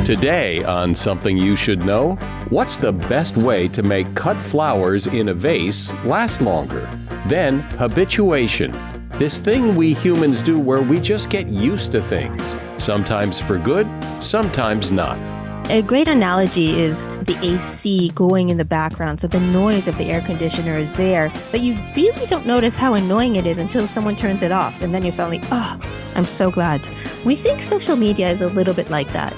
Today on Something You Should Know, what's the best way to make cut flowers in a vase last longer? Then, habituation. This thing we humans do where we just get used to things, sometimes for good, sometimes not. A great analogy is the AC going in the background, so the noise of the air conditioner is there, but you really don't notice how annoying it is until someone turns it off, and then you're suddenly, I'm so glad. We think social media is a little bit like that.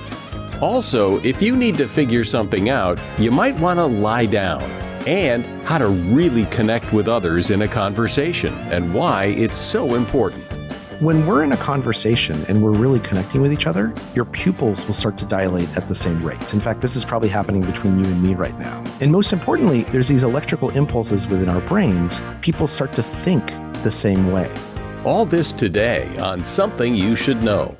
Also, if you need to figure something out, you might want to lie down. And how to really connect with others in a conversation and why it's so important. When we're in a conversation and we're really connecting with each other, your pupils will start to dilate at the same rate. In fact, this is probably happening between you and me right now. And most importantly, there's these electrical impulses within our brains. People start to think the same way. All this today on Something You Should Know.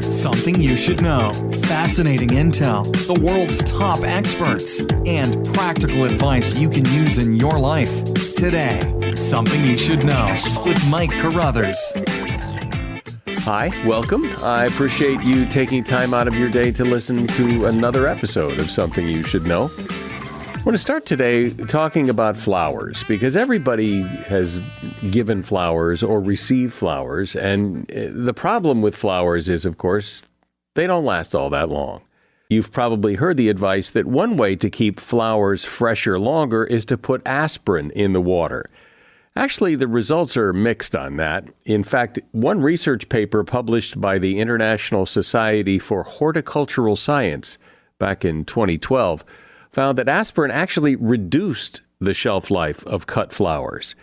Something you should know. Fascinating intel, the world's top experts, and practical advice you can use in your life. Today, Something You Should Know with Mike Carruthers. Hi, welcome. I appreciate you taking time out of your day to listen to another episode of Something You Should Know. I want to start today talking about flowers because everybody has given flowers or received flowers, and the problem with flowers is, of course, they don't last all that long. You've probably heard the advice that one way to keep flowers fresher longer is to put aspirin in the water. Actually, the results are mixed on that. In fact, one research paper published by the International Society for Horticultural Science back in 2012 found that aspirin actually reduced the shelf life of cut flowers.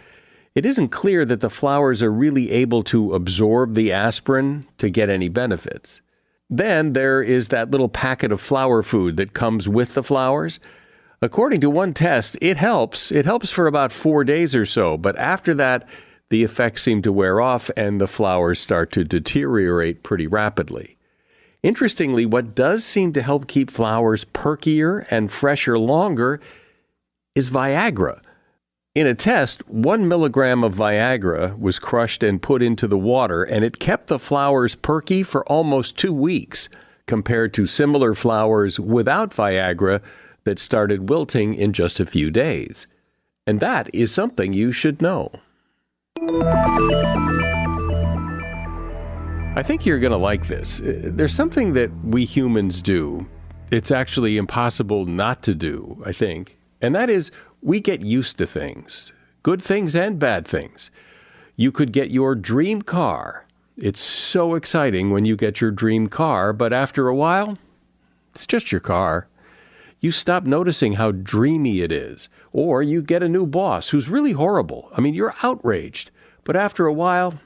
It isn't clear that the flowers are really able to absorb the aspirin to get any benefits. Then there is that little packet of flower food that comes with the flowers. According to one test, it helps. It helps for about 4 days or so, but after that, the effects seem to wear off and the flowers start to deteriorate pretty rapidly. Interestingly, what does seem to help keep flowers perkier and fresher longer is Viagra. In a test, 1 milligram of Viagra was crushed and put into the water, and it kept the flowers perky for almost 2 weeks, compared to similar flowers without Viagra that started wilting in just a few days. And that is something you should know. I think you're going to like this. There's something that we humans do. It's actually impossible not to do, I think. And that is, we get used to things. Good things and bad things. You could get your dream car. It's so exciting when you get your dream car, but after a while, it's just your car. You stop noticing how dreamy it is. Or you get a new boss who's really horrible. I mean, you're outraged. But after a while,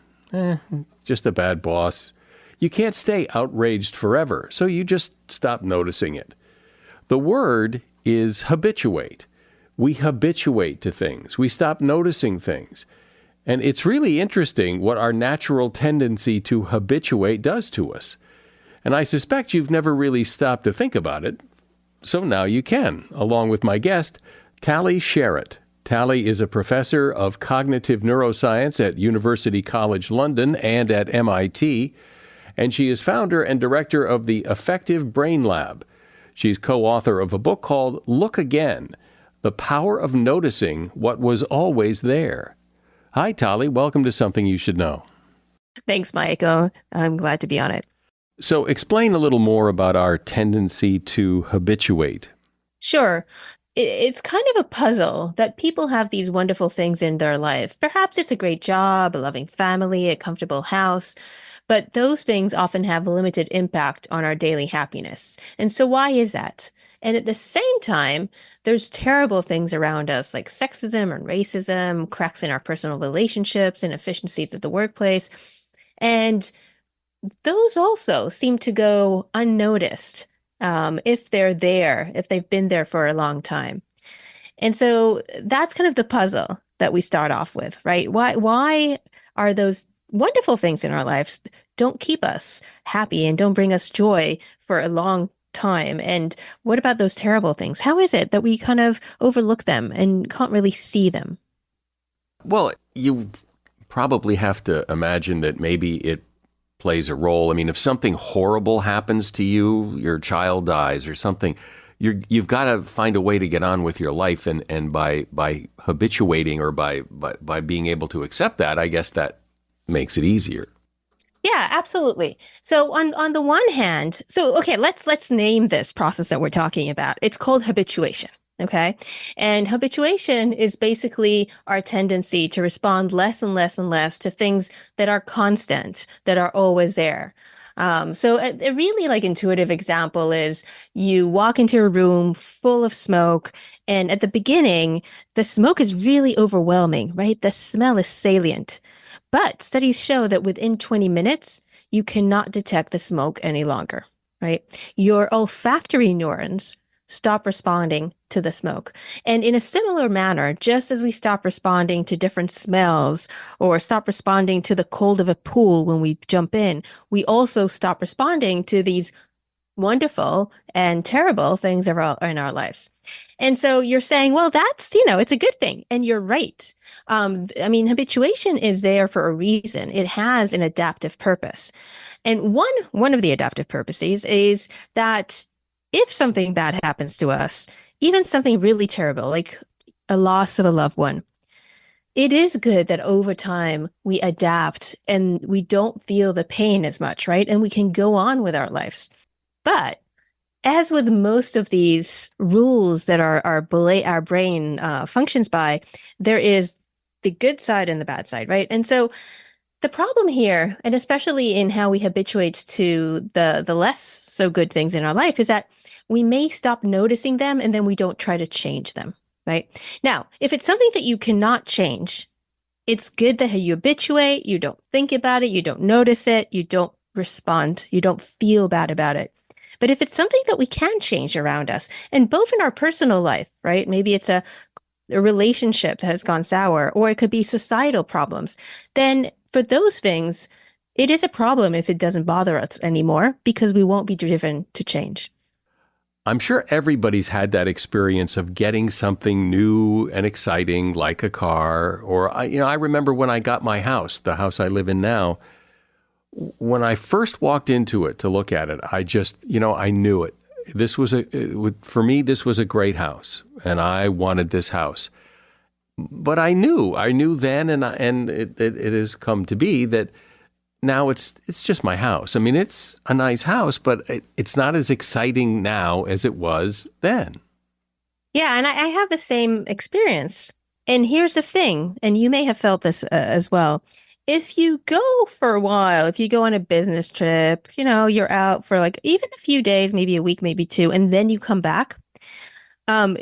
just a bad boss. You can't stay outraged forever, so you just stop noticing it. The word is habituate. We habituate to things. We stop noticing things. And it's really interesting what our natural tendency to habituate does to us. And I suspect you've never really stopped to think about it. So now you can, along with my guest, Tali Sharot. Tali is a professor of cognitive neuroscience at University College London and at MIT, and she is founder and director of the Effective Brain Lab. She's co-author of a book called Look Again, The Power of Noticing What Was Always There. Hi, Tali. Welcome to Something You Should Know. Thanks, Michael. I'm glad to be on it. So explain a little more about our tendency to habituate. Sure. It's kind of a puzzle that people have these wonderful things in their life. Perhaps it's a great job, a loving family, a comfortable house, but those things often have a limited impact on our daily happiness. And so why is that? And at the same time, there's terrible things around us like sexism and racism, cracks in our personal relationships, inefficiencies at the workplace. And those also seem to go unnoticed. If they're there, if they've been there for a long time. And so that's kind of the puzzle that we start off with, right? Why are those wonderful things in our lives don't keep us happy and don't bring us joy for a long time? And what about those terrible things? How is it that we kind of overlook them and can't really see them? Well, you probably have to imagine that maybe it plays a role. I mean, if something horrible happens to you, your child dies or something, you've got to find a way to get on with your life, and by habituating or by being able to accept that, I guess that makes it easier. Yeah, absolutely. So on the one hand, so okay, let's name this process that we're talking about. It's called habituation. Okay. And habituation is basically our tendency to respond less and less and less to things that are constant, that are always there. So a really like intuitive example is you walk into a room full of smoke, and at the beginning, the smoke is really overwhelming, right? The smell is salient. But studies show that within 20 minutes, you cannot detect the smoke any longer, right? Your olfactory neurons stop responding to the smoke. And in a similar manner, just as we stop responding to different smells or stop responding to the cold of a pool when we jump in, we also stop responding to these wonderful and terrible things that are in our lives. And so you're saying, well, that's, it's a good thing. And you're right. I mean, habituation is there for a reason. It has an adaptive purpose. And one of the adaptive purposes is that if something bad happens to us, even something really terrible, like a loss of a loved one, it is good that over time we adapt and we don't feel the pain as much, right? And we can go on with our lives. But as with most of these rules that our brain functions by, there is the good side and the bad side, right? And so the problem here, and especially in how we habituate to the less so good things in our life, is that we may stop noticing them and then we don't try to change them, right? Now, if it's something that you cannot change, it's good that you habituate, you don't think about it, you don't notice it, you don't respond, you don't feel bad about it. But if it's something that we can change around us, and both in our personal life, right? Maybe it's a relationship that has gone sour, or it could be societal problems, then for those things, it is a problem if it doesn't bother us anymore because we won't be driven to change. I'm sure everybody's had that experience of getting something new and exciting, like a car, or I remember when I got my house, the house I live in now. When I first walked into it to look at it, I just, I knew it. For me, this was a great house, and I wanted this house. But I knew then, and it has come to be that now it's just my house. I mean, it's a nice house, but it's not as exciting now as it was then. Yeah, and I have the same experience. And here's the thing, and you may have felt this as well. If you go for a while, if you go on a business trip, you're out for like even a few days, maybe a week, maybe two, and then you come back,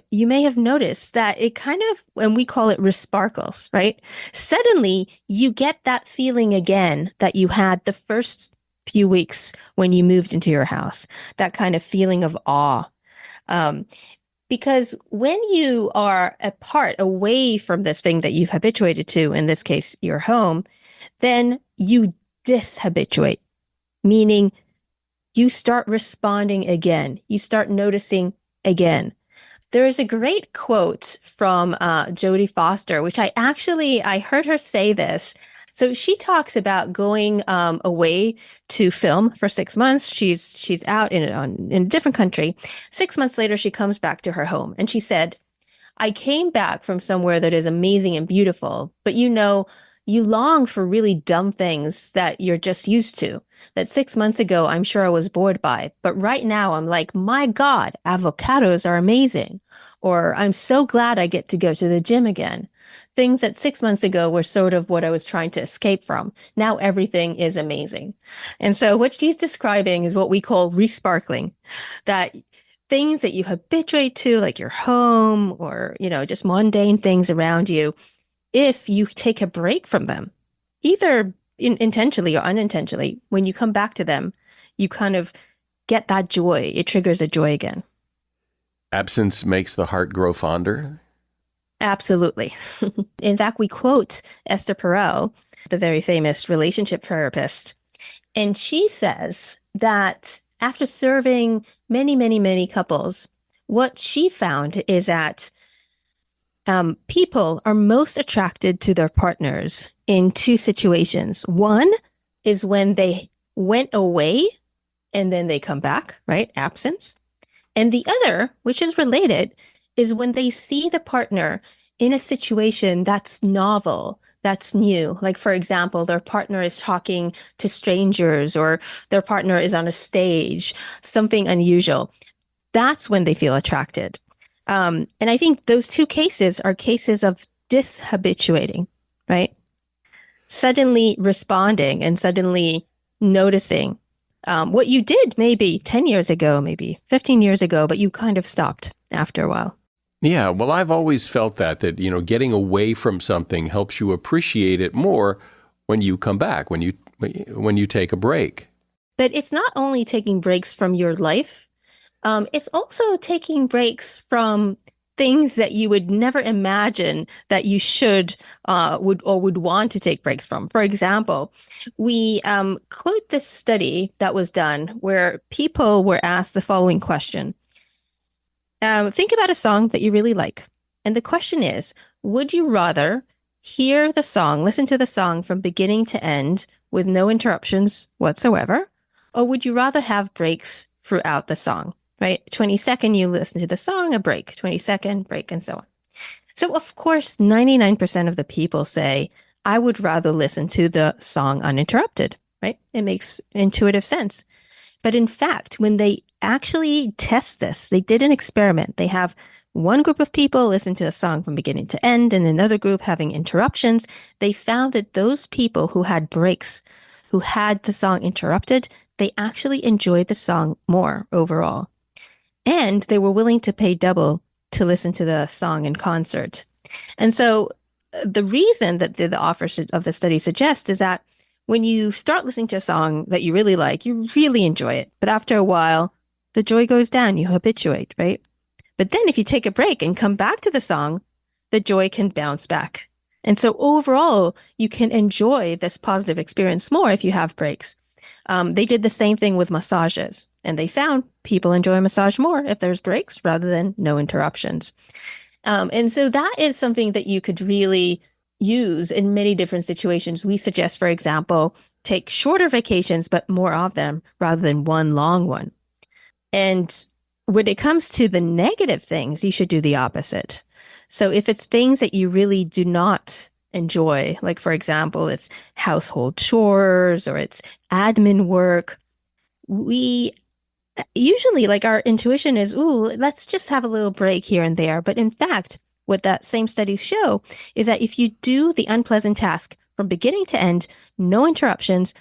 you may have noticed that it kind of, and we call it resparkles, right? Suddenly you get that feeling again that you had the first few weeks when you moved into your house, that kind of feeling of awe. Because when you are apart, away from this thing that you've habituated to, in this case, your home, then you dishabituate, meaning you start responding again. You start noticing again. There is a great quote from Jodie Foster, which I heard her say this. So she talks about going away to film for 6 months. She's out in a different country. 6 months later, she comes back to her home, and she said, "I came back from somewhere that is amazing and beautiful, but you long for really dumb things that you're just used to, that 6 months ago, I'm sure I was bored by. But right now, I'm like, my God, avocados are amazing. Or I'm so glad I get to go to the gym again. Things that 6 months ago were sort of what I was trying to escape from. Now everything is amazing." And so what she's describing is what we call resparkling, that things that you habituate to, like your home or, just mundane things around you, if you take a break from them, either intentionally or unintentionally, when you come back to them, you kind of get that joy. It triggers a joy again. Absence makes the heart grow fonder. Absolutely. In fact, we quote Esther Perel, the very famous relationship therapist, and she says that after serving many, many, many couples, what she found is that people are most attracted to their partners in two situations. One is when they went away and then they come back, right? Absence. And the other, which is related, is when they see the partner in a situation that's novel, that's new. Like, for example, their partner is talking to strangers or their partner is on a stage, something unusual. That's when they feel attracted. And I think those two cases are cases of dishabituating, right? Suddenly responding and suddenly noticing what you did maybe 10 years ago, maybe 15 years ago, but you kind of stopped after a while. Yeah, well, I've always felt that, getting away from something helps you appreciate it more when you come back, when you take a break. But it's not only taking breaks from your life, it's also taking breaks from things that you would never imagine that you should would want to take breaks from. For example, we quote this study that was done where people were asked the following question. Think about a song that you really like. And the question is, would you rather hear the song, listen to the song from beginning to end with no interruptions whatsoever? Or would you rather have breaks throughout the song, right? 20-second, you listen to the song, a break, 20-second break, and so on. So of course, 99% of the people say, I would rather listen to the song uninterrupted, right? It makes intuitive sense. But in fact, when they actually test this, they did an experiment. They have one group of people listen to a song from beginning to end and another group having interruptions. They found that those people who had breaks, who had the song interrupted, they actually enjoyed the song more overall. And they were willing to pay double to listen to the song in concert. And so the reason that the authors of the study suggest is that when you start listening to a song that you really like, you really enjoy it. But after a while, the joy goes down, you habituate, right? But then if you take a break and come back to the song, the joy can bounce back. And so overall, you can enjoy this positive experience more if you have breaks. They did the same thing with massages, and they found people enjoy a massage more if there's breaks rather than no interruptions. And so that is something that you could really use in many different situations. We suggest, for example, take shorter vacations, but more of them rather than one long one. And when it comes to the negative things, you should do the opposite. So if it's things that you really do not enjoy, like, for example, it's household chores or it's admin work, we usually, like, our intuition is, ooh, let's just have a little break here and there. But in fact, what that same studies show is that if you do the unpleasant task from beginning to end, no interruptions,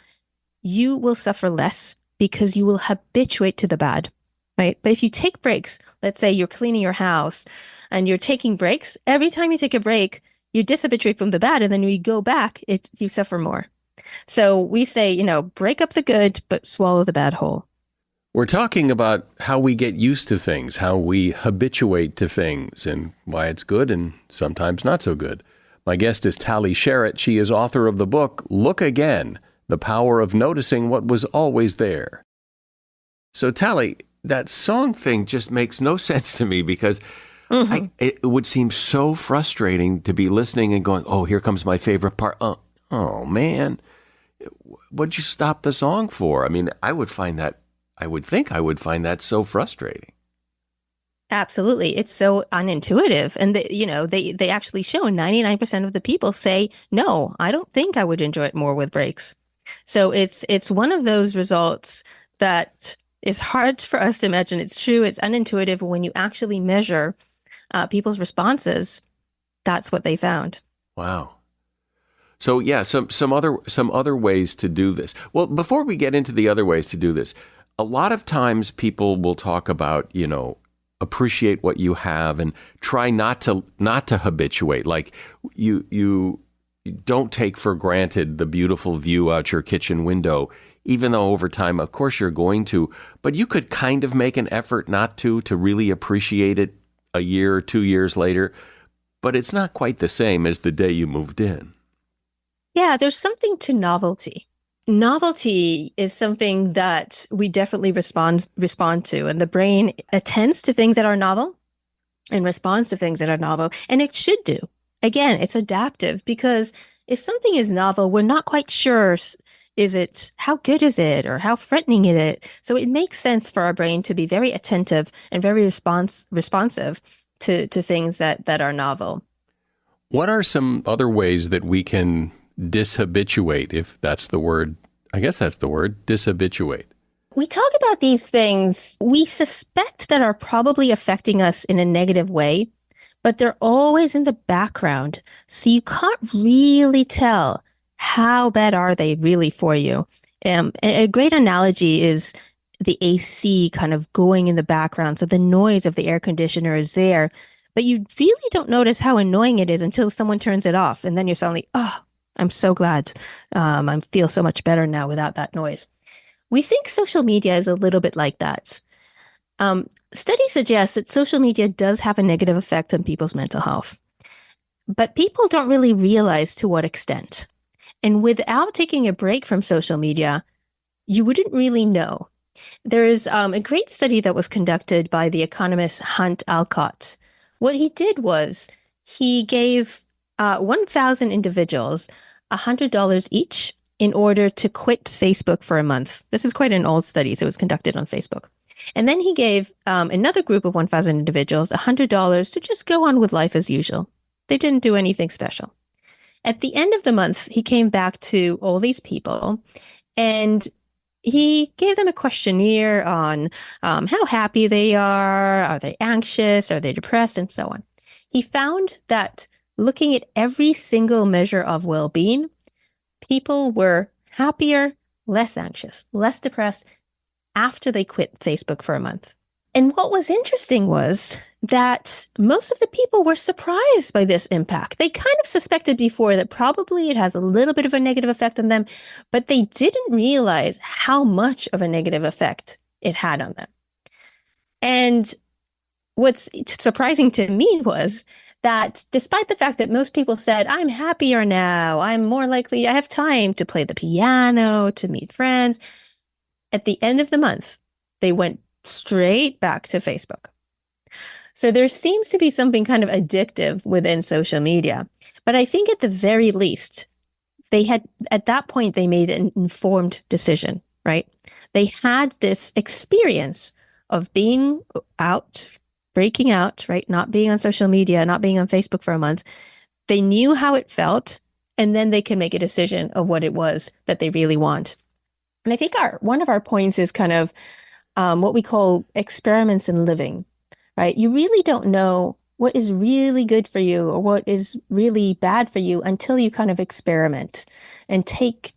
you will suffer less because you will habituate to the bad, right? But if you take breaks, let's say you're cleaning your house and you're taking breaks, every time you take a break, you dishabituate from the bad, and then when you go back, you suffer more. So we say, break up the good, but swallow the bad whole. We're talking about how we get used to things, how we habituate to things, and why it's good and sometimes not so good. My guest is Tali Sharot. She is author of the book, Look Again, The Power of Noticing What Was Always There. So Tali, that song thing just makes no sense to me because it would seem so frustrating to be listening and going, oh, here comes my favorite part. Oh man, what'd you stop the song for? I mean, I would think I would find that so frustrating. Absolutely. It's so unintuitive. And they actually show 99% of the people say, no, I don't think I would enjoy it more with breaks. So it's one of those results that is hard for us to imagine. It's true. It's unintuitive. When you actually measure people's responses, that's what they found. Wow. So yeah, some other ways to do this. Well, before we get into the other ways to do this, a lot of times people will talk about, appreciate what you have and try not to habituate. Like you don't take for granted the beautiful view out your kitchen window, even though over time, of course, you're going to. But you could kind of make an effort not to really appreciate it a year or 2 years later. But it's not quite the same as the day you moved in. Yeah, there's something to novelty. Novelty is something that we definitely respond to, and the brain attends to things that are novel and responds to things that are novel, and it should do. Again, it's adaptive because if something is novel, we're not quite sure, how good is it, or how threatening is it? So it makes sense for our brain to be very attentive and very responsive to things that are novel. What are some other ways that we can dishabituate, if that's the word? I guess that's the word, dishabituate. We talk about these things we suspect that are probably affecting us in a negative way, but they're always in the background. So you can't really tell how bad are they really for you. A great analogy is the AC kind of going in the background. So the noise of the air conditioner is there, but you really don't notice how annoying it is until someone turns it off. And then you're suddenly, oh, I'm so glad. I feel so much better now without that noise. We think social media is a little bit like that. Studies suggest that social media does have a negative effect on people's mental health, but people don't really realize to what extent. And without taking a break from social media, you wouldn't really know. There's a great study that was conducted by the economist Hunt Alcott. What he did was he gave 1,000 individuals $100 each in order to quit Facebook for a month. This is quite an old study, so it was conducted on Facebook. And then he gave another group of 1,000 individuals $100 to just go on with life as usual. They didn't do anything special. At the end of the month, he came back to all these people and he gave them a questionnaire on how happy they are they anxious, are they depressed, and so on. He found that looking at every single measure of well-being, people were happier, less anxious, less depressed after they quit Facebook for a month. And what was interesting was that most of the people were surprised by this impact. They kind of suspected before that probably it has a little bit of a negative effect on them, but they didn't realize how much of a negative effect it had on them. And what's surprising to me was that despite the fact that most people said, I'm happier now, I'm more likely, I have time to play the piano, to meet friends, at the end of the month, they went straight back to Facebook. So there seems to be something kind of addictive within social media. But I think at the very least, at that point, they made an informed decision, right? They had this experience of being out, breaking out, right? Not being on social media, not being on Facebook for a month. They knew how it felt, and then they can make a decision of what it was that they really want. And I think one of our points is kind of what we call experiments in living, right? You really don't know what is really good for you or what is really bad for you until you kind of experiment and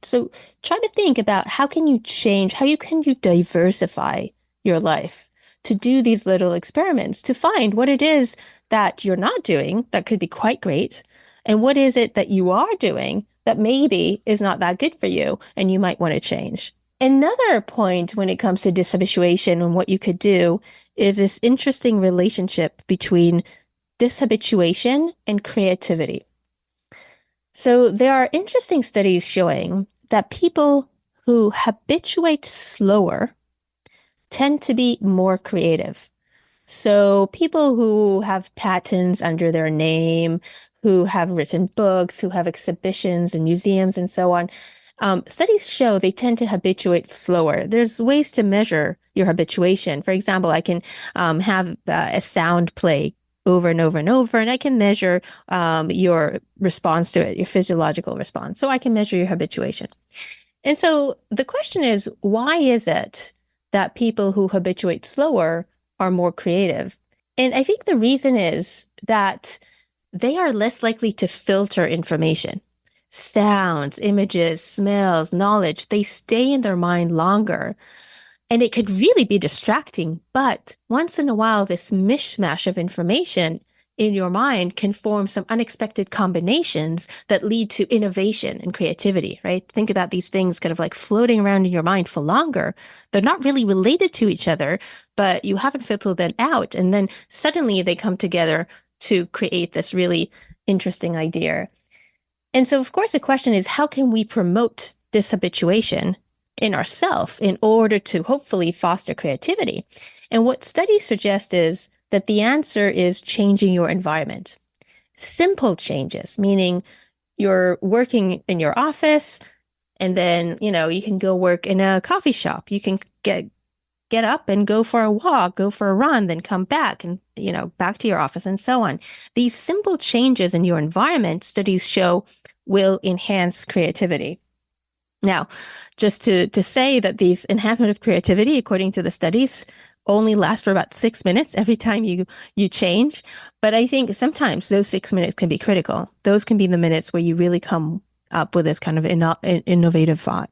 so try to think about how can you change, can you diversify your life to do these little experiments to find what it is that you're not doing that could be quite great, and what is it that you are doing that maybe is not that good for you and you might want to change. Another point when it comes to dishabituation and what you could do is this interesting relationship between dishabituation and creativity. So there are interesting studies showing that people who habituate slower tend to be more creative. So people who have patents under their name, who have written books, who have exhibitions in museums and so on, studies show they tend to habituate slower. There's ways to measure your habituation. For example, I can have a sound play over and over and over, and I can measure your response to it, your physiological response. So I can measure your habituation. And so the question is, why is it that people who habituate slower are more creative? And I think the reason is that they are less likely to filter information. Sounds, images, smells, knowledge, they stay in their mind longer. And it could really be distracting, but once in a while, this mishmash of information in your mind can form some unexpected combinations that lead to innovation and creativity, right? Think about these things kind of like floating around in your mind for longer. They're not really related to each other, but you haven't filtered them out. And then suddenly they come together to create this really interesting idea. And so, of course, the question is, how can we promote dishabituation in ourselves in order to hopefully foster creativity? And what studies suggest is that the answer is changing your environment. Simple changes, meaning you're working in your office And then, you can go work in a coffee shop. You can get up and go for a walk, go for a run, then come back and, back to your office and so on. These simple changes in your environment, studies show, will enhance creativity. Now, just to say that these enhancement of creativity, according to the studies, only last for about 6 minutes every time you change. But I think sometimes those 6 minutes can be critical. Those can be the minutes where you really come up with this kind of innovative thought.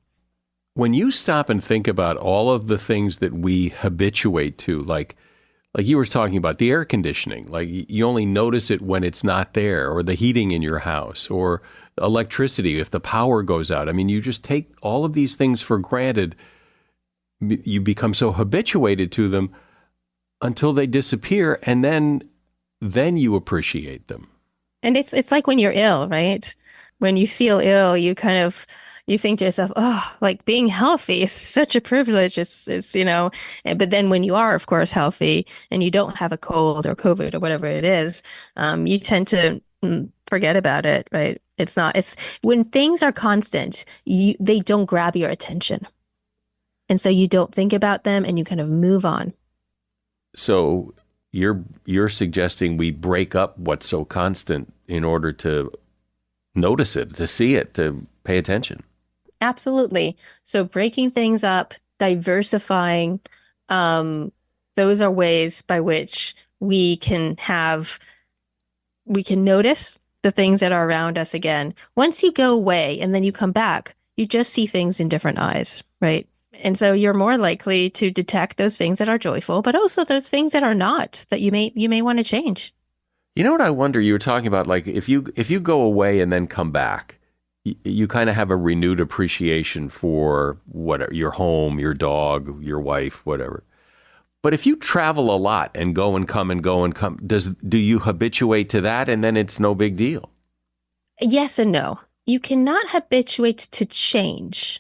When you stop and think about all of the things that we habituate to, like you were talking about the air conditioning, like you only notice it when it's not there, or the heating in your house, or electricity if the power goes out. I mean, you just take all of these things for granted. You become so habituated to them until they disappear, and then you appreciate them. And it's like when you're ill, right? When you feel ill, you think to yourself, oh, like being healthy is such a privilege. It's but then when you are, of course, healthy and you don't have a cold or COVID or whatever it is, you tend to forget about it, right? It's when things are constant, they don't grab your attention. And so you don't think about them and you kind of move on. So you're suggesting we break up what's so constant in order to notice it, to see it, to pay attention. Absolutely. So breaking things up, diversifying, those are ways by which we can notice the things that are around us again. Once you go away and then you come back, you just see things in different eyes, right? And so you're more likely to detect those things that are joyful, but also those things that are not, that you may want to change. You know what I wonder? You were talking about, like, if you go away and then come back, you kind of have a renewed appreciation for your home, your dog, your wife, whatever. But if you travel a lot and go and come, do you habituate to that and then it's no big deal? Yes and no. You cannot habituate to change,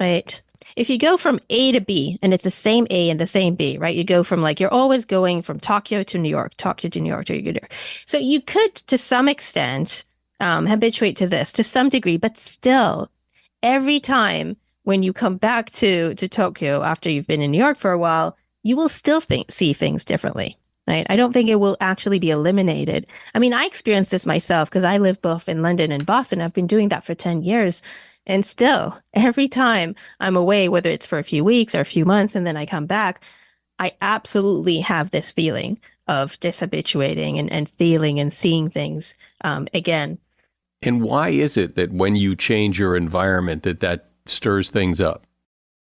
right? If you go from A to B and it's the same A and the same B, right? You go from you're always going from Tokyo to New York, Tokyo to New York, to New York. So you could, to some extent, habituate to this to some degree, but still, every time when you come back to Tokyo after you've been in New York for a while, you will still see things differently, right? I don't think it will actually be eliminated. I mean, I experienced this myself because I live both in London and Boston. I've been doing that for 10 years. And still, every time I'm away, whether it's for a few weeks or a few months, and then I come back, I absolutely have this feeling of dishabituating and feeling and seeing things again. And why is it that when you change your environment that stirs things up?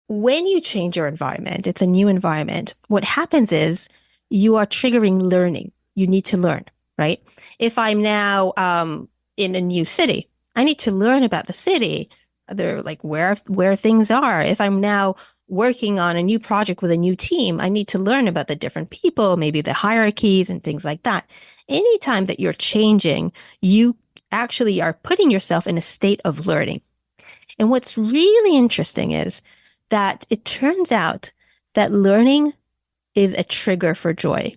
When you change your environment, it's a new environment. What happens is you are triggering learning. You need to learn, right? If I'm now in a new city, I need to learn about the city. They're like where things are. If I'm now working on a new project with a new team, I need to learn about the different people, maybe the hierarchies and things like that. Anytime that you're changing, you actually are putting yourself in a state of learning. And what's really interesting is that it turns out that learning is a trigger for joy.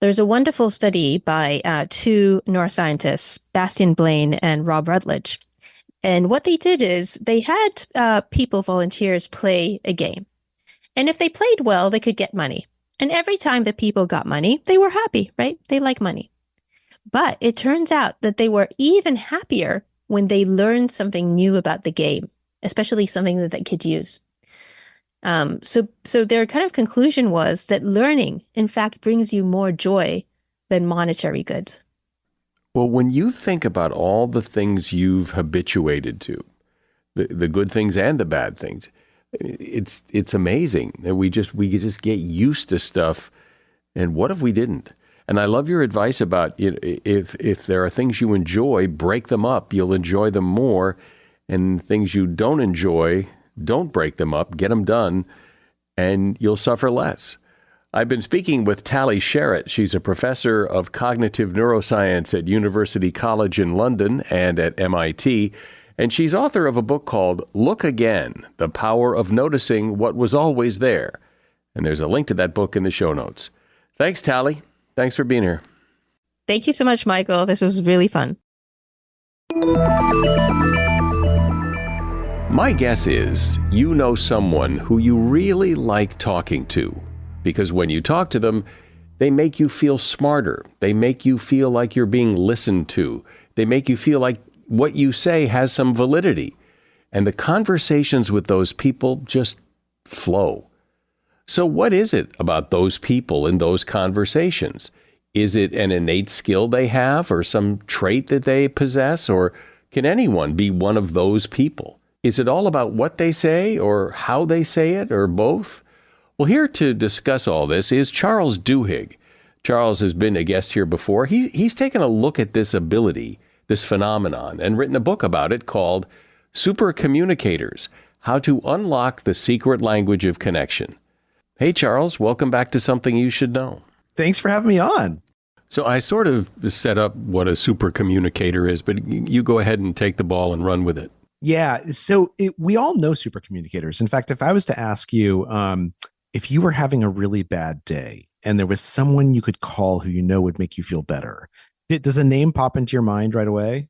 There's a wonderful study by two neuroscientists, Bastian Blaine and Rob Rutledge. And what they did is they had volunteers play a game. And if they played well, they could get money. And every time that people got money, they were happy, right? They like money. But it turns out that they were even happier when they learned something new about the game, especially something that they could use. So their kind of conclusion was that learning, in fact, brings you more joy than monetary goods. Well, when you think about all the things you've habituated to, the good things and the bad things, it's amazing that we could just get used to stuff. And what if we didn't? And I love your advice about if there are things you enjoy, break them up. You'll enjoy them more. And things you don't enjoy, don't break them up. Get them done, and you'll suffer less. I've been speaking with Tali Sharot. She's a professor of cognitive neuroscience at University College in London and at MIT. And she's author of a book called Look Again, The Power of Noticing What Was Always There. And there's a link to that book in the show notes. Thanks, Tali. Thanks for being here. Thank you so much, Michael. This was really fun. My guess is you know someone who you really like talking to, because when you talk to them, they make you feel smarter. They make you feel like you're being listened to. They make you feel like what you say has some validity. And the conversations with those people just flow. So what is it about those people in those conversations? Is it an innate skill they have, or some trait that they possess, or can anyone be one of those people? Is it all about what they say, or how they say it, or both? Well, here to discuss all this is Charles Duhigg. Charles has been a guest here before. He's taken a look at this ability, this phenomenon, and written a book about it called Super Communicators: How to Unlock the Secret Language of Connection. Hey, Charles, welcome back to Something You Should Know. Thanks for having me on. So I sort of set up what a super communicator is, but you go ahead and take the ball and run with it. Yeah. So we all know super communicators. In fact, if I was to ask you, if you were having a really bad day and there was someone you could call who you know would make you feel better, does a name pop into your mind right away?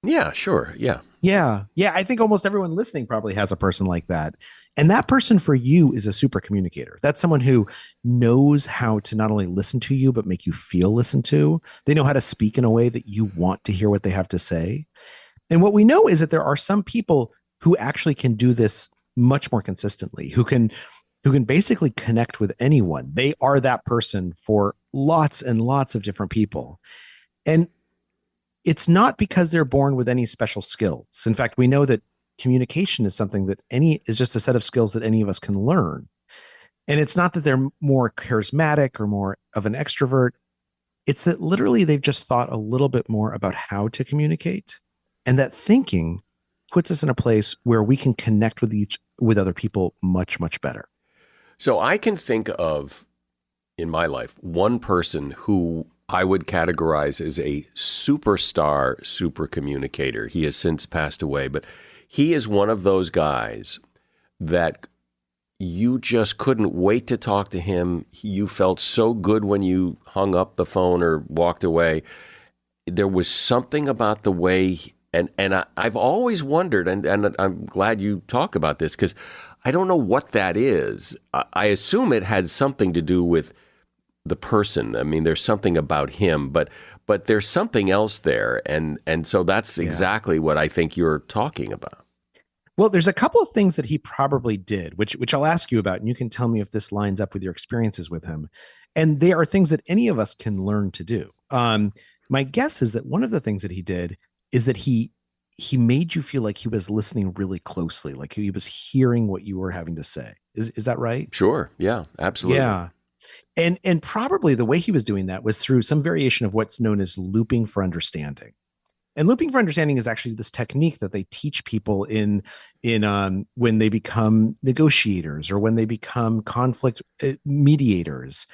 Yeah, sure. Yeah. Yeah. I think almost everyone listening probably has a person like that. And that person for you is a super communicator. That's someone who knows how to not only listen to you, but make you feel listened to. They know how to speak in a way that you want to hear what they have to say. And what we know is that there are some people who actually can do this much more consistently, who can basically connect with anyone. They are that person for lots and lots of different people. And it's not because they're born with any special skills. In fact, we know that communication is something that is just a set of skills that any of us can learn. And it's not that they're more charismatic or more of an extrovert. It's that literally they've just thought a little bit more about how to communicate. And that thinking puts us in a place where we can connect with other people much, much better. So I can think of, in my life, one person who I would categorize as a superstar super communicator. He has since passed away, but he is one of those guys that you just couldn't wait to talk to him. You felt so good when you hung up the phone or walked away. There was something about the way, and I've always wondered, and I'm glad you talk about this, because I don't know what that is. I assume it had something to do with the person. I mean, there's something about him, but there's something else there. And so that's exactly what I think you're talking about. Well, there's a couple of things that he probably did, which I'll ask you about, and you can tell me if this lines up with your experiences with him. And they are things that any of us can learn to do. My guess is that one of the things that he did is that he made you feel like he was listening really closely, like he was hearing what you were having to say. Is that right? Sure. Yeah, absolutely. Yeah. And probably the way he was doing that was through some variation of what's known as looping for understanding. And looping for understanding is actually this technique that they teach people in when they become negotiators or when they become conflict mediators.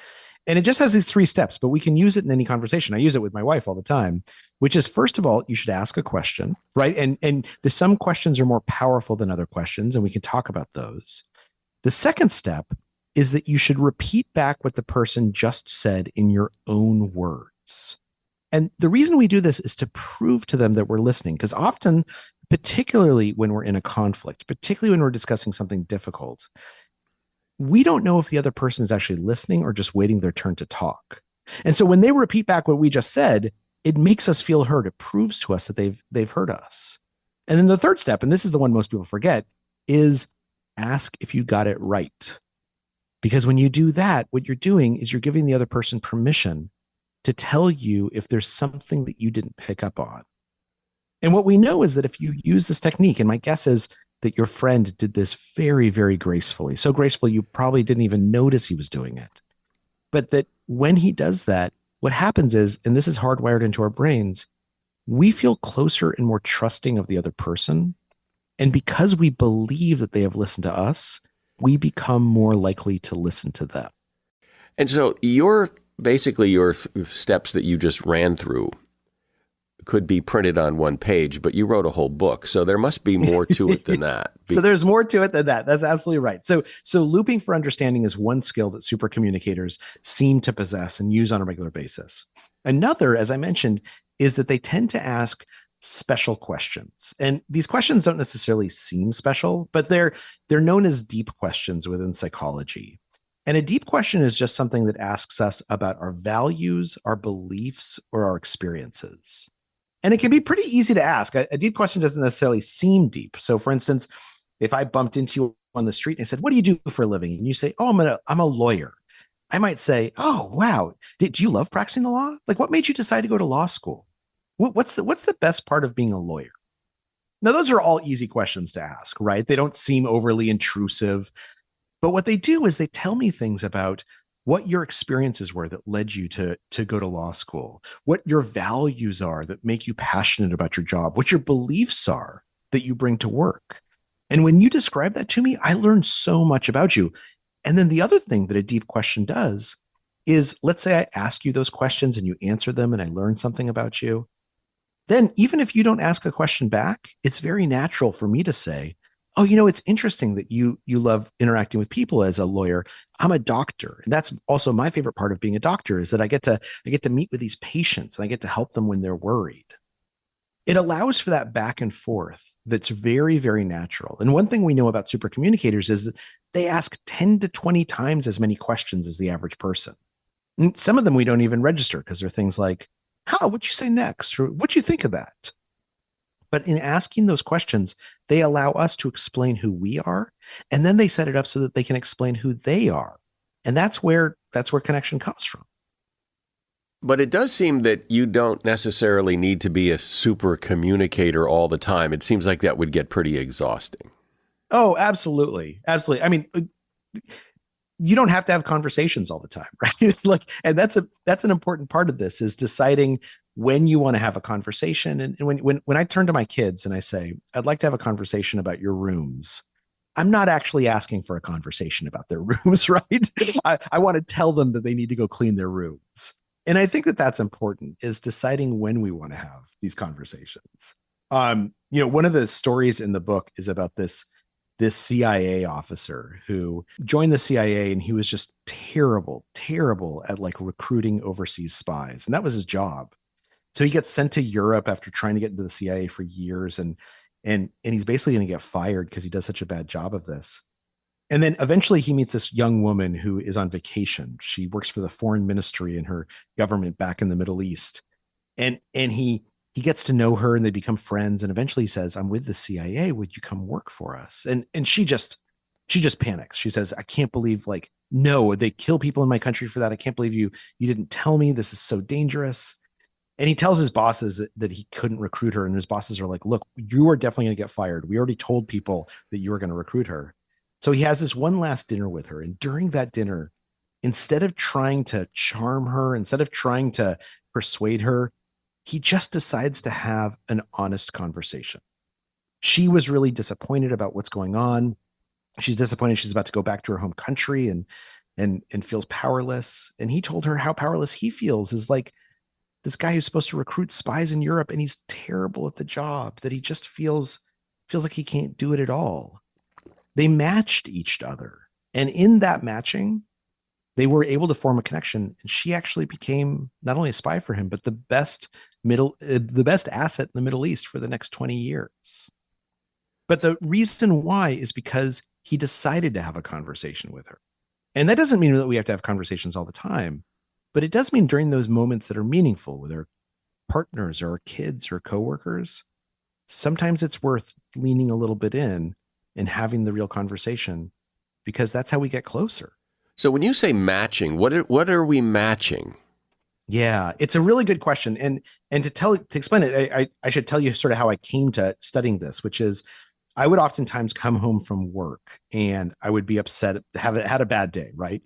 And it just has these 3 steps, but we can use it in any conversation. I use it with my wife all the time, which is, first of all, you should ask a question, right? And some questions are more powerful than other questions, and we can talk about those. The second step is that you should repeat back what the person just said in your own words. And the reason we do this is to prove to them that we're listening, because often, particularly when we're in a conflict, particularly when we're discussing something difficult, we don't know if the other person is actually listening or just waiting their turn to talk. And so when they repeat back what we just said, it makes us feel heard. It proves to us that they've heard us. And then the third step, and this is the one most people forget, is ask if you got it right. Because when you do that, what you're doing is you're giving the other person permission to tell you if there's something that you didn't pick up on. And what we know is that if you use this technique, and my guess is that your friend did this very, very gracefully, so gracefully you probably didn't even notice he was doing it. But that when he does that, what happens is, and this is hardwired into our brains, we feel closer and more trusting of the other person. And because we believe that they have listened to us, we become more likely to listen to them. And so basically your steps that you just ran through could be printed on one page, but you wrote a whole book. So there must be more to it than that. So there's more to it than that. That's absolutely right. So looping for understanding is one skill that super communicators seem to possess and use on a regular basis. Another, as I mentioned, is that they tend to ask special questions. And these questions don't necessarily seem special, but they're known as deep questions within psychology. And a deep question is just something that asks us about our values, our beliefs, or our experiences. And it can be pretty easy to ask. A deep question doesn't necessarily seem deep. So for instance, if I bumped into you on the street and I said, "What do you do for a living?" And you say, "Oh, I'm a lawyer." I might say, "Oh, wow. Do you love practicing the law? Like, what made you decide to go to law school? What's the best part of being a lawyer?" Now, those are all easy questions to ask, right? They don't seem overly intrusive. But what they do is they tell me things about what your experiences were that led you to go to law school, what your values are that make you passionate about your job, what your beliefs are that you bring to work. And when you describe that to me, I learn so much about you. And then the other thing that a deep question does is, let's say I ask you those questions and you answer them and I learn something about you. Then even if you don't ask a question back, it's very natural for me to say, "Oh, it's interesting that you love interacting with people as a lawyer. I'm a doctor." And that's also my favorite part of being a doctor, is that I get to meet with these patients and I get to help them when they're worried. It allows for that back and forth that's very, very natural. And one thing we know about super communicators is that they ask 10 to 20 times as many questions as the average person. And some of them we don't even register because they're things like, "What'd you say next?" Or "What'd you think of that?" But in asking those questions, they allow us to explain who we are, and then they set it up so that they can explain who they are. And that's where connection comes from. But it does seem that you don't necessarily need to be a super communicator all the time. It seems like that would get pretty exhausting. Oh, absolutely. Absolutely. I mean, you don't have to have conversations all the time, right? It's like, and that's an important part of this, is deciding when you want to have a conversation. And when I turn to my kids and I say, "I'd like to have a conversation about your rooms," I'm not actually asking for a conversation about their rooms, right? I want to tell them that they need to go clean their rooms. And I think that that's important, is deciding when we want to have these conversations. One of the stories in the book is about this CIA officer who joined the CIA, and he was just terrible at like recruiting overseas spies. And that was his job. So he gets sent to Europe after trying to get into the CIA for years. And he's basically going to get fired because he does such a bad job of this. And then eventually he meets this young woman who is on vacation. She works for the foreign ministry in her government back in the Middle East. And he gets to know her and they become friends. And eventually he says, "I'm with the CIA. Would you come work for us?" And she just panics. She says, "I can't believe, like, no, they kill people in my country for that. I can't believe you didn't tell me. This is so dangerous." And he tells his bosses that he couldn't recruit her. And his bosses are like, "Look, you are definitely going to get fired. We already told people that you were going to recruit her." So he has this one last dinner with her. And during that dinner, instead of trying to charm her, instead of trying to persuade her, he just decides to have an honest conversation. She was really disappointed about what's going on. She's disappointed she's about to go back to her home country and feels powerless. And he told her how powerless he feels, is like this guy who's supposed to recruit spies in Europe, and he's terrible at the job, that he just feels like he can't do it at all. They matched each other. And in that matching, they were able to form a connection. And she actually became not only a spy for him, but the best asset in the Middle East for the next 20 years. But the reason why is because he decided to have a conversation with her. And that doesn't mean that we have to have conversations all the time, but it does mean during those moments that are meaningful with our partners or our kids or coworkers, sometimes it's worth leaning a little bit in and having the real conversation, because that's how we get closer. So when you say matching, what are we matching? Yeah, it's a really good question. And to explain it, I should tell you sort of how I came to studying this, which is I would oftentimes come home from work and I would be upset, had a bad day, right?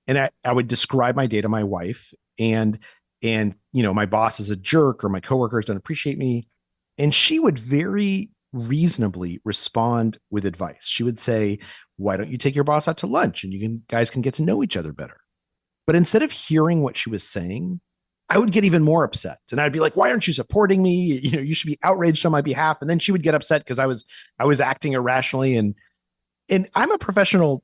And I would describe my day to my wife, and my boss is a jerk, or my coworkers don't appreciate me. And she would very reasonably respond with advice. She would say, "Why don't you take your boss out to lunch and guys can get to know each other better?" But instead of hearing what she was saying, I would get even more upset. And I'd be like, "Why aren't you supporting me? You should be outraged on my behalf." And then she would get upset because I was acting irrationally. And I'm a professional,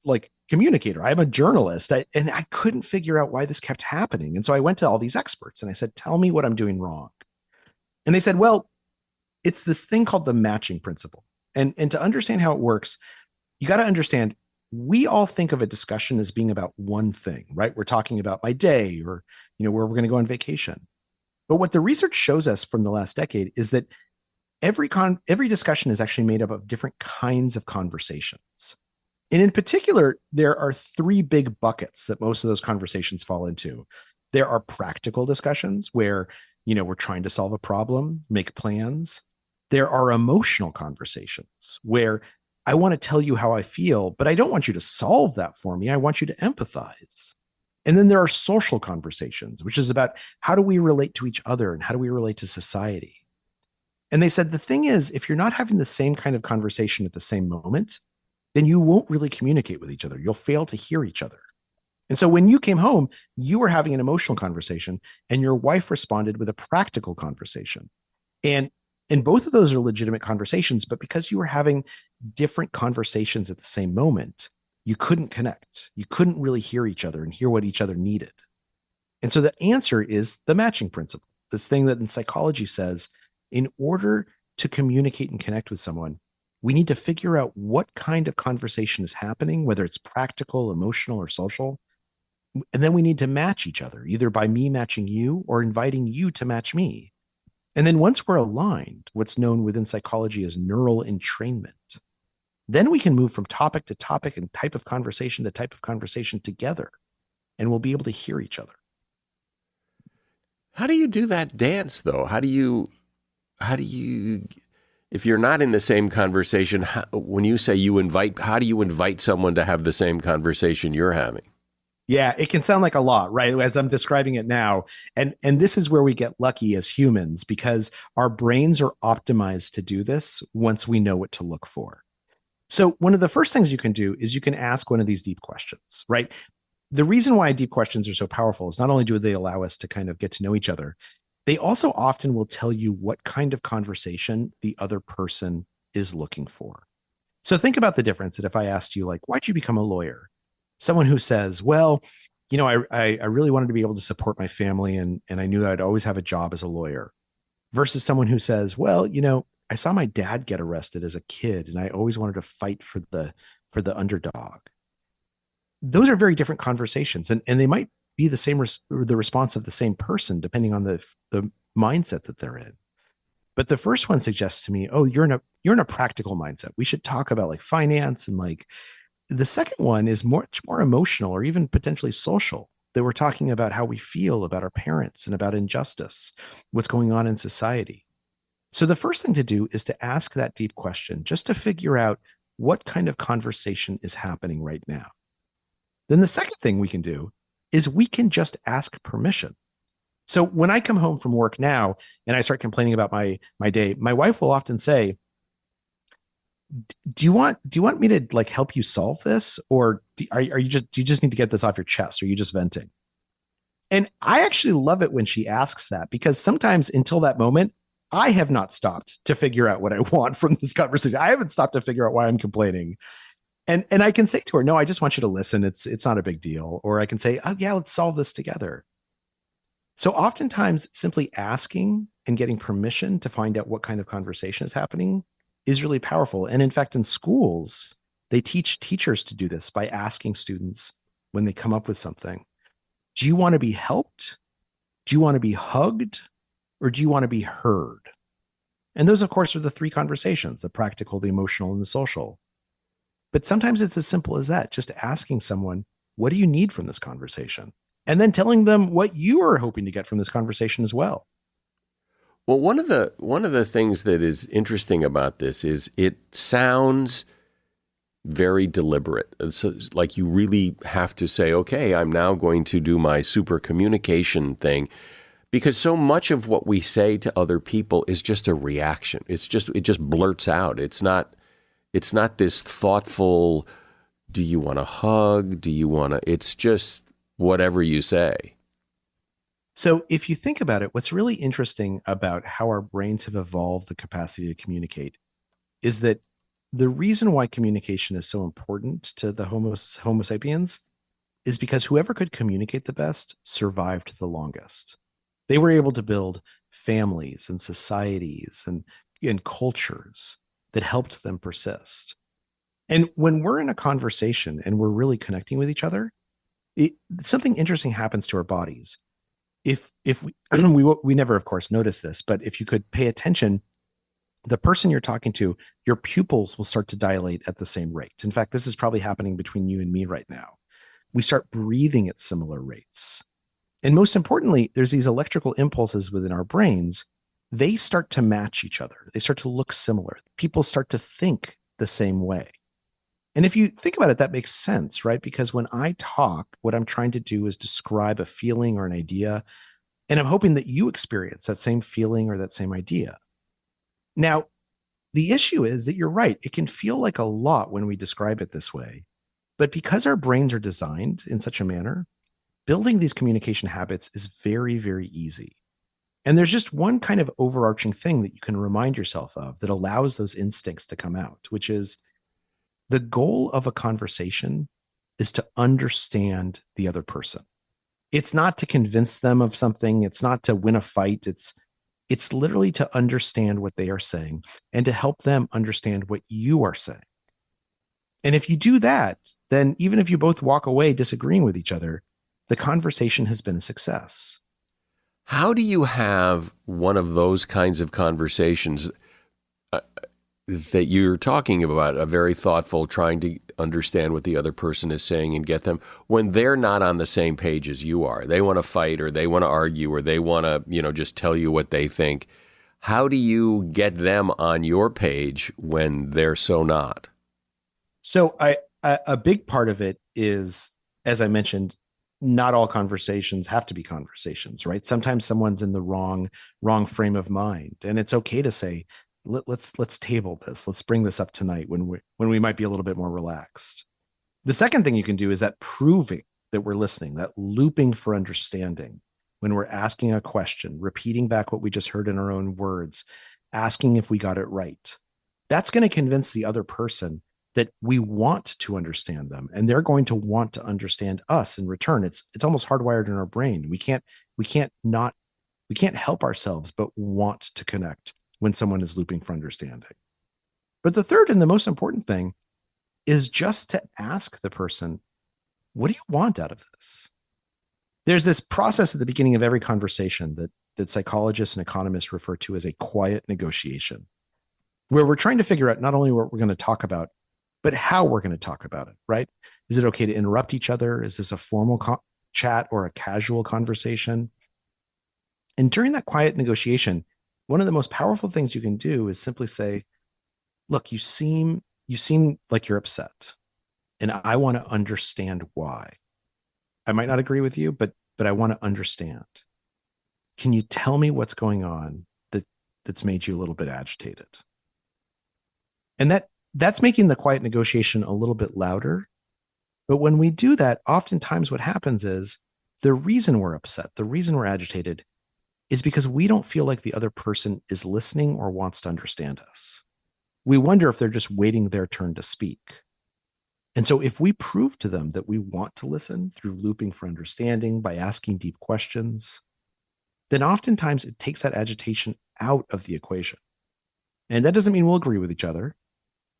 like, communicator. I'm a journalist. And I couldn't figure out why this kept happening. And so I went to all these experts and I said, "Tell me what I'm doing wrong." And they said, well, it's this thing called the matching principle. And to understand how it works, you got to understand we all think of a discussion as being about one thing, right? We're talking about my day or, where we're going to go on vacation. But what the research shows us from the last decade is that every discussion is actually made up of different kinds of conversations. And in particular, there are three big buckets that most of those conversations fall into. There are practical discussions where, we're trying to solve a problem, make plans. There are emotional conversations where I want to tell you how I feel, but I don't want you to solve that for me. I want you to empathize. And then there are social conversations, which is about how do we relate to each other and how do we relate to society? And they said, the thing is, if you're not having the same kind of conversation at the same moment, then you won't really communicate with each other. You'll fail to hear each other. And so when you came home, you were having an emotional conversation and your wife responded with a practical conversation. And both of those are legitimate conversations, but because you were having different conversations at the same moment, you couldn't connect. You couldn't really hear each other and hear what each other needed. And so the answer is the matching principle, this thing that in psychology says, in order to communicate and connect with someone, we need to figure out what kind of conversation is happening, whether it's practical, emotional, or social. And then we need to match each other, either by me matching you or inviting you to match me. And then once we're aligned, what's known within psychology as neural entrainment, then we can move from topic to topic and type of conversation to type of conversation together, and we'll be able to hear each other. How do you do that dance, though? How do you, if you're not in the same conversation, when you say how do you invite someone to have the same conversation you're having? Yeah, it can sound like a lot, right? As I'm describing it now. And this is where we get lucky as humans because our brains are optimized to do this once we know what to look for. So one of the first things you can do is you can ask one of these deep questions, right? The reason why deep questions are so powerful is not only do they allow us to kind of get to know each other, they also often will tell you what kind of conversation the other person is looking for. So think about the difference that if I asked you, like, why'd you become a lawyer? Someone who says, well, I really wanted to be able to support my family and I knew I'd always have a job as a lawyer, versus someone who says, well, I saw my dad get arrested as a kid and I always wanted to fight for the underdog. Those are very different conversations and they might be the same, the response of the same person, depending on the mindset that they're in. But the first one suggests to me, oh, you're in a practical mindset. We should talk about like finance and like. The second one is much more emotional or even potentially social, that we're talking about how we feel about our parents and about injustice, what's going on in society. So the first thing to do is to ask that deep question just to figure out what kind of conversation is happening right now. Then the second thing we can do is we can just ask permission. So when I come home from work now and I start complaining about my day, my wife will often say, do you want me to like help you solve this, or do you just need to get this off your chest? Or are you just venting? And I actually love it when she asks that, because sometimes until that moment, I have not stopped to figure out what I want from this conversation. I haven't stopped to figure out why I'm complaining. And I can say to her, no, I just want you to listen. It's not a big deal. Or I can say, oh yeah, let's solve this together. So oftentimes simply asking and getting permission to find out what kind of conversation is happening is really powerful. And in fact, in schools, they teach teachers to do this by asking students when they come up with something, do you want to be helped? Do you want to be hugged? Or do you want to be heard? And those, of course, are the three conversations, the practical, the emotional, and the social. But sometimes it's as simple as that, just asking someone, what do you need from this conversation? And then telling them what you are hoping to get from this conversation as well. Well, one of the things that is interesting about this is it sounds very deliberate. So, like you really have to say, okay, I'm now going to do my super communication thing, because so much of what we say to other people is just a reaction. It just blurts out. It's not this thoughtful, do you want a hug? It's just whatever you say. So if you think about it, what's really interesting about how our brains have evolved the capacity to communicate is that the reason why communication is so important to the Homo sapiens is because whoever could communicate the best survived the longest. They were able to build families and societies and cultures that helped them persist. And when we're in a conversation and we're really connecting with each other, something interesting happens to our bodies. If we, we never, of course, notice this, but if you could pay attention, the person you're talking to, your pupils will start to dilate at the same rate. In fact, this is probably happening between you and me right now. We start breathing at similar rates. And most importantly, there's these electrical impulses within our brains. They start to match each other. They start to look similar. People start to think the same way. And if you think about it, that makes sense, right? Because when I talk, what I'm trying to do is describe a feeling or an idea, and I'm hoping that you experience that same feeling or that same idea. Now, the issue is that you're right. It can feel like a lot when we describe it this way. But because our brains are designed in such a manner, building these communication habits is very, very easy. And there's just one kind of overarching thing that you can remind yourself of that allows those instincts to come out, which is the goal of a conversation is to understand the other person. It's not to convince them of something. It's not to win a fight. It's literally to understand what they are saying and to help them understand what you are saying. And if you do that, then even if you both walk away disagreeing with each other, the conversation has been a success. How do you have one of those kinds of conversations that you're talking about, a very thoughtful, trying to understand what the other person is saying and get them, when they're not on the same page as you are? They want to fight or they want to argue or they want to, just tell you what they think. How do you get them on your page when they're so not? So a big part of it is, as I mentioned, not all conversations have to be conversations, right? Sometimes someone's in the wrong frame of mind, and it's okay to say, let's table this. Let's bring this up tonight when we might be a little bit more relaxed. The second thing you can do is that proving that we're listening, that looping for understanding. When we're asking a question, repeating back what we just heard in our own words, asking if we got it right. That's going to convince the other person that we want to understand them, and they're going to want to understand us in return. It's almost hardwired in our brain. We can't help ourselves but want to connect when someone is looping for understanding. But the third and the most important thing is just to ask the person, what do you want out of this? There's this process at the beginning of every conversation that psychologists and economists refer to as a quiet negotiation, where we're trying to figure out not only what we're going to talk about, but how we're going to talk about it, right? Is it okay to interrupt each other? Is this a formal chat or a casual conversation? And during that quiet negotiation, one of the most powerful things you can do is simply say, look, you seem like you're upset, and I want to understand why. I might not agree with you, but I want to understand. Can you tell me what's going on that's made you a little bit agitated? And that's making the quiet negotiation a little bit louder. But when we do that, oftentimes what happens is the reason we're upset, the reason we're agitated is because we don't feel like the other person is listening or wants to understand us. We wonder if they're just waiting their turn to speak. And so if we prove to them that we want to listen through looping for understanding by asking deep questions, then oftentimes it takes that agitation out of the equation. And that doesn't mean we'll agree with each other,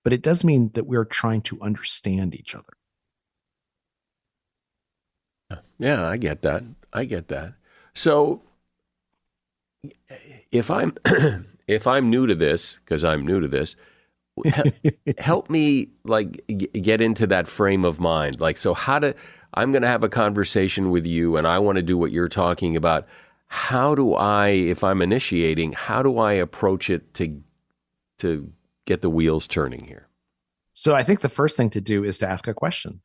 but it does mean that we're trying to understand each other. Yeah, I get that. So if I'm new to this, because I'm new to this, help me get into that frame of mind. So I'm going to have a conversation with you and I want to do what you're talking about. How do I, if I'm initiating, how do I approach it to get the wheels turning here? So I think the first thing to do is to ask a question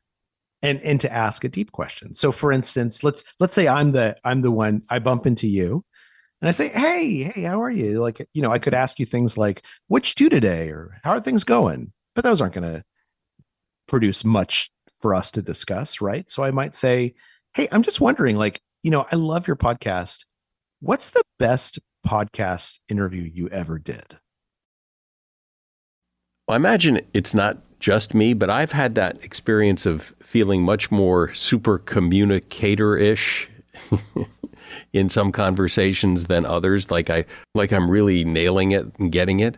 and to ask a deep question. So for instance, let's say I'm the one, I bump into you and I say, hey, how are you? I could ask you things like, what'd you do today? Or how are things going? But those aren't going to produce much for us to discuss, right? So I might say, hey, I'm just wondering, I love your podcast. What's the best podcast interview you ever did? Well, I imagine it's not just me, but I've had that experience of feeling much more super communicator-ish in some conversations than others, like I'm really nailing it and getting it.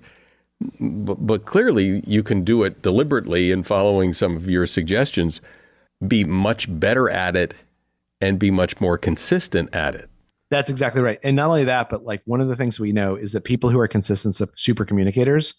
But clearly you can do it deliberately and following some of your suggestions, be much better at it and be much more consistent at it. That's exactly right. And not only that, but like one of the things we know is that people who are consistent super communicators,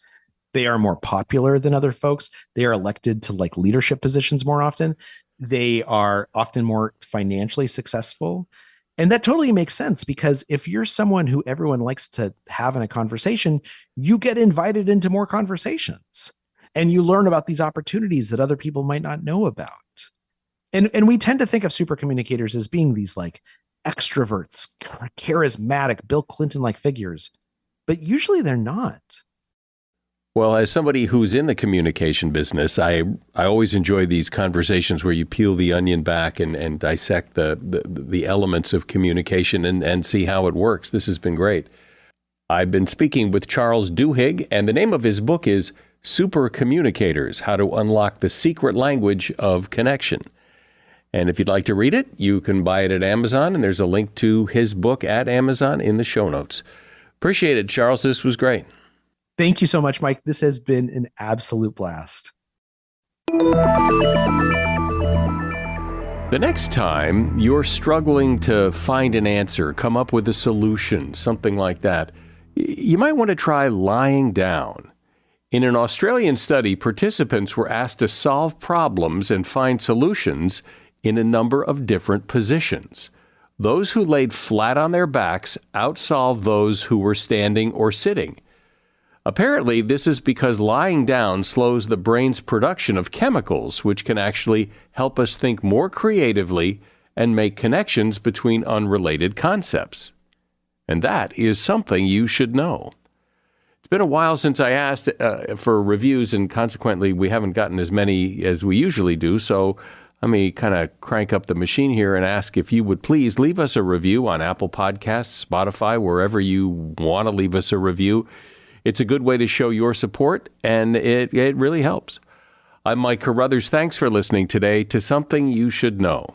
they are more popular than other folks. They are elected to like leadership positions more often. They are often more financially successful. And that totally makes sense, because if you're someone who everyone likes to have in a conversation, you get invited into more conversations and you learn about these opportunities that other people might not know about. And we tend to think of super communicators as being these like extroverts, charismatic, Bill Clinton-like figures, but usually they're not. Well, as somebody who's in the communication business, I always enjoy these conversations where you peel the onion back and dissect the elements of communication and see how it works. This has been great. I've been speaking with Charles Duhigg, and the name of his book is Super Communicators: How to Unlock the Secret Language of Connection. And if you'd like to read it, you can buy it at Amazon, and there's a link to his book at Amazon in the show notes. Appreciate it, Charles. This was great. Thank you so much, Mike. This has been an absolute blast. The next time you're struggling to find an answer, come up with a solution, something like that, you might want to try lying down. In an Australian study, participants were asked to solve problems and find solutions in a number of different positions. Those who laid flat on their backs outsolved those who were standing or sitting. Apparently, this is because lying down slows the brain's production of chemicals, which can actually help us think more creatively and make connections between unrelated concepts. And that is something you should know. It's been a while since I asked for reviews, and consequently, we haven't gotten as many as we usually do. So let me kind of crank up the machine here and ask if you would please leave us a review on Apple Podcasts, Spotify, wherever you want to leave us a review. It's a good way to show your support, and it really helps. I'm Mike Carruthers. Thanks for listening today to Something You Should Know.